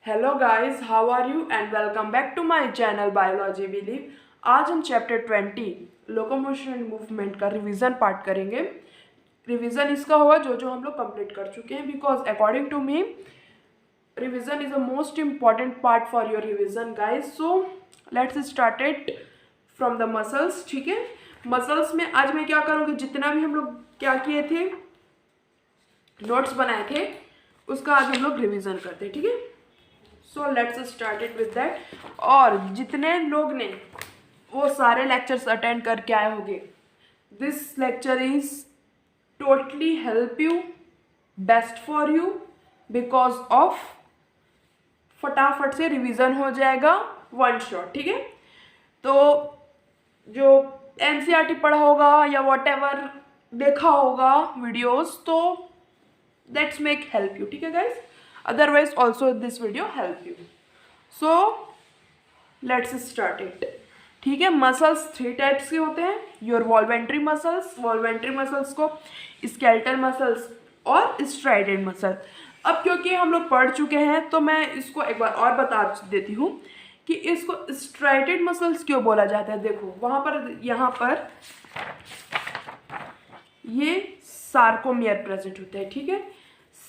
Hello guys, how are you and welcome back to my channel biology believe. आज हम chapter 20 locomotion and movement का revision part करेंगे। Revision इसका होगा जो हम लोग कंप्लीट कर चुके हैं, because according to me revision is the most important part for your revision guys. So let's start it from the muscles. ठीक है, मसल्स में आज मैं क्या करूँगी, जितना भी हम लोग क्या किए थे, नोट्स बनाए थे, उसका आज हम लोग रिवीजन करते हैं। ठीक है, सो let's start it with that. और जितने लोग ने वो सारे लेक्चर्स अटेंड करके आए होंगे, this lecture is totally help you, best for you, because of फटाफट से रिवीजन हो जाएगा वन शॉट। ठीक है, तो जो एनसीईआरटी पढ़ा होगा या वॉट एवर देखा होगा वीडियोस, तो दैट्स मेक हेल्प यू। ठीक है guys, otherwise also this video help you. So let's start it. ठीक है, मसल्स 3 टाइप्स के होते हैं। योर वॉल्वेंट्री मसल्स को स्केलेटल मसल्स और स्ट्राइडेड मसल। अब क्योंकि हम लोग पढ़ चुके हैं तो मैं इसको एक बार और बता देती हूँ कि इसको स्ट्राइडेड मसल्स क्यों बोला जाता है। देखो वहाँ पर, यहाँ पर ये सार्कोमियर प्रेजेंट होता है। ठीक है,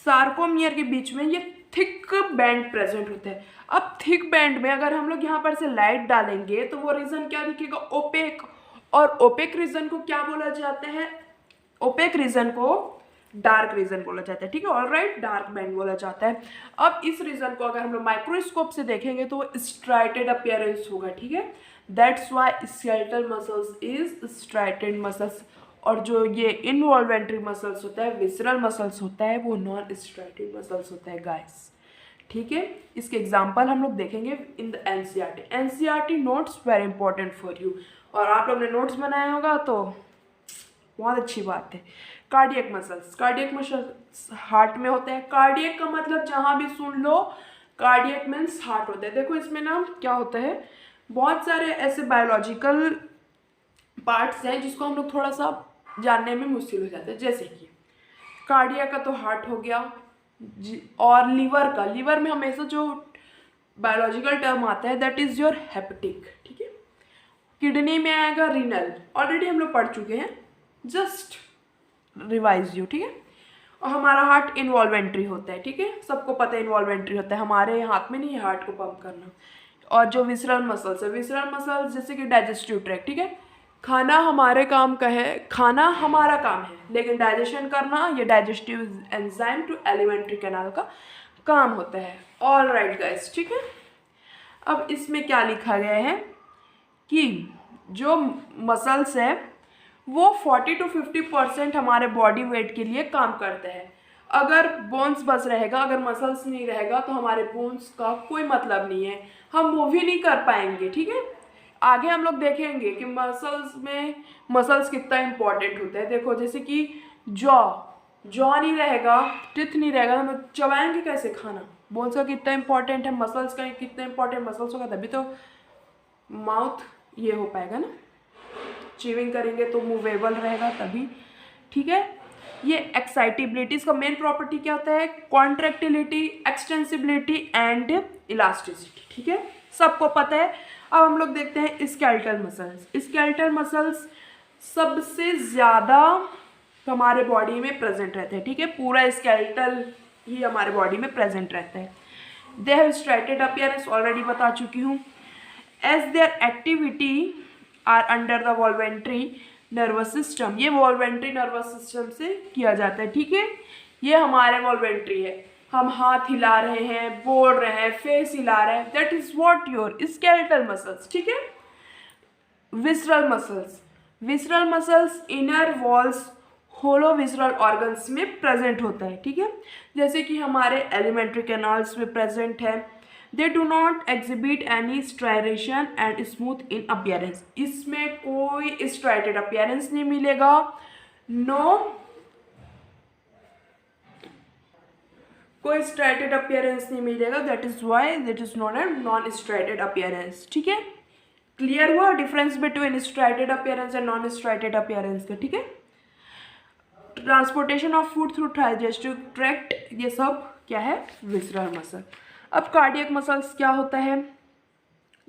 सार्कोमियर के बीच में ये थिक बैंड प्रेजेंट होता है। अब थिक बैंड में अगर हम लोग यहाँ पर से लाइट डालेंगे तो वो रीजन क्या दिखेगा, ओपेक। और ओपेक रीजन को क्या बोला जाता है, ओपेक रीजन को डार्क रीजन बोला जाता है। ठीक है, ऑलराइट, डार्क बैंड बोला जाता है। अब इस रीजन को अगर हम लोग माइक्रोस्कोप से देखेंगे तो वो स्ट्राइटेड अपीयरेंस होगा। ठीक है, that's why skeletal muscles is striated muscles. और जो ये इनवॉल्वेंट्री मसल्स होता है, विसरल मसल्स होता है, वो नॉन स्ट्राइटेड मसल्स होता है गाइस। ठीक है, इसके एग्जांपल हम लोग देखेंगे in the NCERT. NCERT notes very important for you, और आप लोग ने नोट्स बनाया होगा तो बहुत अच्छी बात है। कार्डियक मसल्स हार्ट में होते हैं। कार्डियक का मतलब जहाँ भी सुन लो, कार्डियक मीन्स हार्ट होता है। देखो इसमें ना क्या होता है, बहुत सारे ऐसे बायोलॉजिकल पार्ट्स हैं जिसको हम लोग थोड़ा सा जानने में मुश्किल हो जाता है। जैसे कि कार्डिया का तो हार्ट हो गया, और लीवर में हमेशा जो बायोलॉजिकल टर्म आता है दैट इज योर हेपेटिक। ठीक है, किडनी में आएगा रीनल, ऑलरेडी हम लोग पढ़ चुके हैं, जस्ट रिवाइज यू। ठीक है, और हमारा हार्ट इन्वॉल्वेंट्री होता है। ठीक है, सबको पता है इन्वॉल्वेंट्री होता है, हमारे हाथ में नहीं है हार्ट को पंप करना। और जो विसरल मसल्स है, विसरल मसल्स जैसे कि डाइजेस्टिव ट्रैक्ट। ठीक है, खाना हमारे काम का है, खाना हमारा काम है, लेकिन डाइजेशन करना ये digestive enzyme to alimentary canal का काम होता है। ऑल राइट गाइस, ठीक है। अब इसमें क्या लिखा गया है कि जो मसल्स है वो 40 to 50% हमारे बॉडी वेट के लिए काम करते हैं। अगर बोन्स बस रहेगा, अगर मसल्स नहीं रहेगा तो हमारे बोन्स का कोई मतलब नहीं है, हम मूव ही नहीं कर पाएंगे। ठीक है, आगे हम लोग देखेंगे कि मसल्स कितना इम्पोर्टेंट होता है। देखो जैसे कि जॉ नहीं रहेगा, टिथ नहीं रहेगा, हम चबाएंगे कैसे खाना। बोन्स का कितना इम्पोर्टेंट है, मसल्स का कितना इम्पोर्टेंट, मसल्स होगा तभी तो माउथ ये हो पाएगा ना, च्यूइंग करेंगे तो मूवेबल रहेगा तभी। ठीक है, ये एक्साइटेबिलिटी, इसका मेन प्रॉपर्टी क्या होता है, कॉन्ट्रैक्टिलिटी, एक्सटेंसिबिलिटी एंड इलास्टिसिटी। ठीक है, सबको पता है। अब हम लोग देखते हैं स्केलेटल मसल्स। स्केलेटल मसल्स सबसे ज़्यादा हमारे बॉडी में प्रेजेंट रहते हैं। ठीक है, पूरा स्केलेटल ही हमारे बॉडी में प्रेजेंट रहता है। They have striated appearance, already बता चुकी हूँ। As their activity are under the involuntary nervous system, ये वॉल्वेंट्री नर्वस सिस्टम से किया जाता है। ठीक है, ये हमारे वॉल्वेंट्री है, हम हाथ हिला रहे हैं, बोल रहे हैं, फेस हिला रहे हैं, that is what your skeletal muscles. ठीक है, विसरल मसल्स इनर वॉल्स होलो विसरल ऑर्गन्स में प्रेजेंट होता है। ठीक है, जैसे कि हमारे एलिमेंट्री कैनाल्स में प्रेजेंट है। They do not exhibit any striation and smooth in appearance, इसमें कोई स्ट्राइटेड अपीयरेंस नहीं मिलेगा, कोई स्ट्राइटेड अपीयरेंस नहीं मिलेगा, that is why that is non and non striated appearance. ठीक है, क्लियर हुआ difference between striated appearance and non striated appearance का। ठीक है, transportation of food through digestive tract, ये सब क्या है, विसरल मसल। अब कार्डियक मसल्स क्या होता है,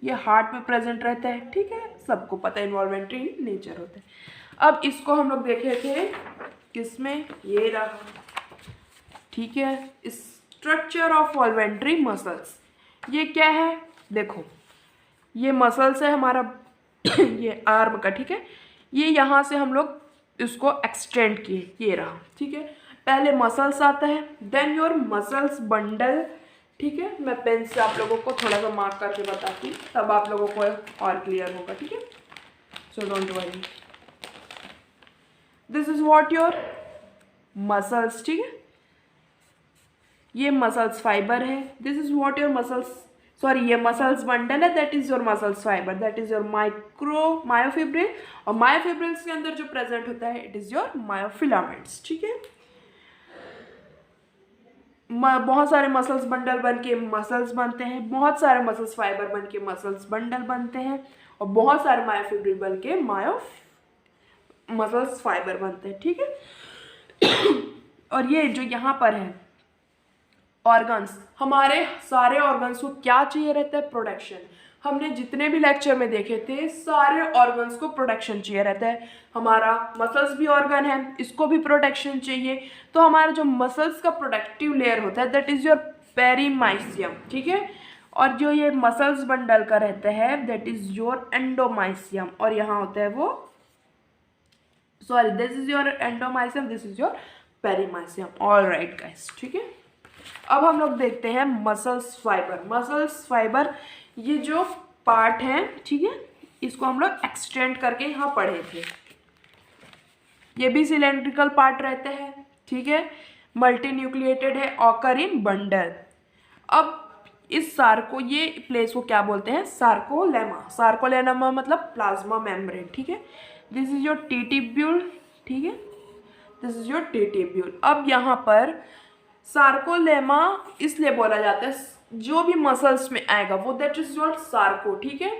ये हार्ट में प्रेजेंट रहता है, ठीक है, सबको पता है, इन्वॉल्वेंट्री नेचर होता है। अब इसको हम लोग देखे थे किसमें, ये रहा, ठीक है, स्ट्रक्चर ऑफ वॉल्वेंट्री मसल्स। ये क्या है, देखो ये मसल्स है हमारा ये आर्म का, ठीक है, ये यहाँ से हम लोग इसको एक्सटेंड किए, ये रहा, ठीक है। पहले मसल्स आता है, देन योर मसल्स बंडल, ठीक है। मैं पेन से आप लोगों को थोड़ा सा मार्क करके बताती हूँ, तब आप लोगों को और क्लियर होगा, ठीक है। So don't worry, this is what your muscles, ठीक है, ये मसल्स फाइबर है, this is what your muscles, sorry ये मसल्स बंडल है, that is your muscles fibre, that is your myofibril, और मायोफिब्रिल्स के अंदर जो प्रेजेंट होता है इट इज योर मायोफिलामेंट्स, ठीक है। बहुत सारे मसल्स बंडल बन के मसल्स बनते हैं, बहुत सारे मसल्स फाइबर बन के मसल्स बंडल बनते हैं, और बहुत सारे मायोफिब्रिल बन के मसल्स फाइबर बनते हैं, ठीक है। और ये जो यहाँ पर है ऑर्गन्स, हमारे सारे ऑर्गन्स को क्या चाहिए रहता है, प्रोडक्शन। हमने जितने भी लेक्चर में देखे थे सारे ऑर्गन्स को प्रोटेक्शन चाहिए रहता है। हमारा मसल्स भी ऑर्गन है, इसको भी प्रोटेक्शन चाहिए। तो हमारा जो मसल्स का प्रोटेक्टिव लेयर होता है दैट इज योर पेरीमाइसियम, ठीक है। और जो ये मसल्स बंडल का रहता है दैट इज योर एंडोमाइसियम, और यहाँ होता है वो, sorry this is your endomysium, this is your perimysium. All right guys, ठीक है। अब हम लोग देखते हैं मसल्स फाइबर। मसल्स फाइबर ये जो पार्ट है, ठीक है, इसको हम लोग एक्सटेंड करके यहाँ पढ़े थे। ये भी सिलेंड्रिकल पार्ट रहते हैं, ठीक है, मल्टी न्यूक्लिएटेड है, ऑकर इन बंडल। अब इस सार्को, ये प्लेस को क्या बोलते हैं, सार्कोलेमा। सार्कोलेमा मतलब प्लाज्मा मेम्ब्रेन, ठीक है। दिस इज योर टिट्यूब्यूल, ठीक है, दिस इज योर टिट्यूब्यूल। अब यहाँ पर सार्कोलेमा इसलिए बोला जाता है, जो भी मसल्स में आएगा वो दैट इज योर सार्को, ठीक है।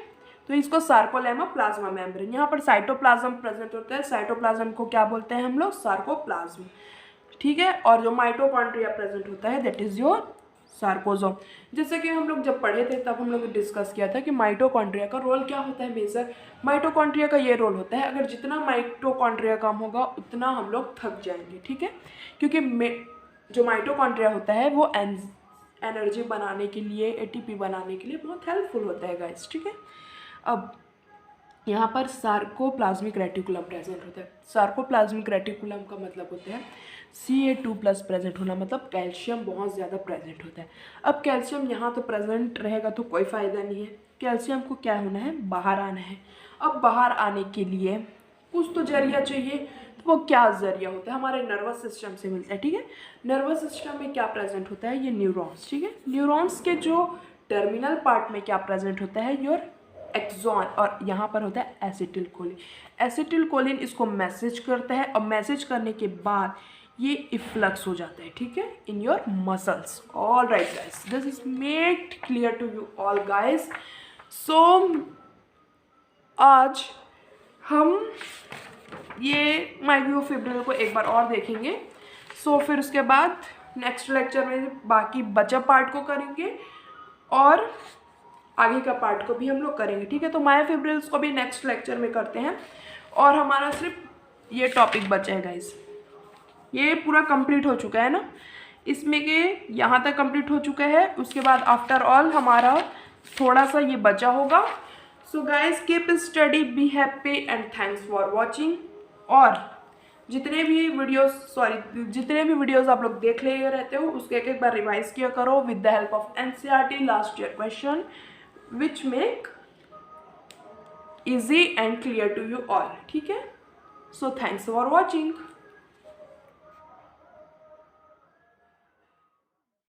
तो इसको सार्कोलेमा प्लाज्मा मेम्ब्रेन। यहाँ पर साइटोप्लाज्म प्रेजेंट होता है, साइटोप्लाज्म को क्या बोलते हैं हम लोग, सार्कोप्लाज्म, ठीक है। और जो माइटोकॉन्ड्रिया प्रेजेंट होता है दैट इज योर सार्कोसोम। जैसे कि हम लोग जब पढ़े थे तब हम लोग डिस्कस किया था कि माइटोकॉन्ड्रिया का रोल क्या होता है मेजर। माइटोकॉन्ड्रिया का ये रोल होता है, अगर जितना माइटोकॉन्ड्रिया कम होगा उतना हम लोग थक जाएंगे, ठीक है, क्योंकि जो माइटोकॉन्ड्रिया होता है वो एनर्जी बनाने के लिए, एटीपी बनाने के लिए बहुत हेल्पफुल होता है गाइस, ठीक है। अब यहाँ पर सार्कोप्लाज्मिक रेटिकुलम प्रेजेंट होता है। सार्कोप्लाज्मिक रेटिकुलम का मतलब होता है Ca2+ प्रेजेंट होना, मतलब कैल्शियम बहुत ज़्यादा प्रेजेंट होता है। अब कैल्शियम यहाँ तो प्रेजेंट रहेगा तो कोई फ़ायदा नहीं है, कैल्शियम को क्या होना है, बाहर आना है। अब बाहर आने के लिए कुछ तो जरिया चाहिए, तो वो क्या जरिया होता है, हमारे नर्वस सिस्टम से मिलता है, ठीक है। नर्वस सिस्टम में क्या प्रेजेंट होता है, ये न्यूरॉन्स, ठीक है। न्यूरॉन्स के जो टर्मिनल पार्ट में क्या प्रेजेंट होता है, योर एक्सॉन, और यहाँ पर होता है एसिटिल कोलिन। एसिटिल कोलिन इसको मैसेज करता है, और मैसेज करने के बाद ये इफ्लक्स हो जाता है, ठीक है, in your muscles. All right guys, this is made clear to you all guys. So आज हम ये मायोफिब्रिल को एक बार और देखेंगे। सो फिर उसके बाद नेक्स्ट लेक्चर में बाकी बचा पार्ट को करेंगे और आगे का पार्ट को भी हम लोग करेंगे, ठीक है। तो मायोफिब्रिल्स को भी नेक्स्ट लेक्चर में करते हैं, और हमारा सिर्फ ये टॉपिक बचा है गाइस। ये पूरा कंप्लीट हो चुका है ना, इसमें के यहाँ तक कंप्लीट हो चुका है। उसके बाद आफ्टर ऑल हमारा थोड़ा सा ये बचा होगा। So guys keep study, be happy and thanks for watching. और जितने भी वीडियोस आप लोग देख ले रहते हो उसके एक बार रिवाइज किया करो with the help of NCERT last year question which make easy and clear to you all, ठीक है। So thanks for watching.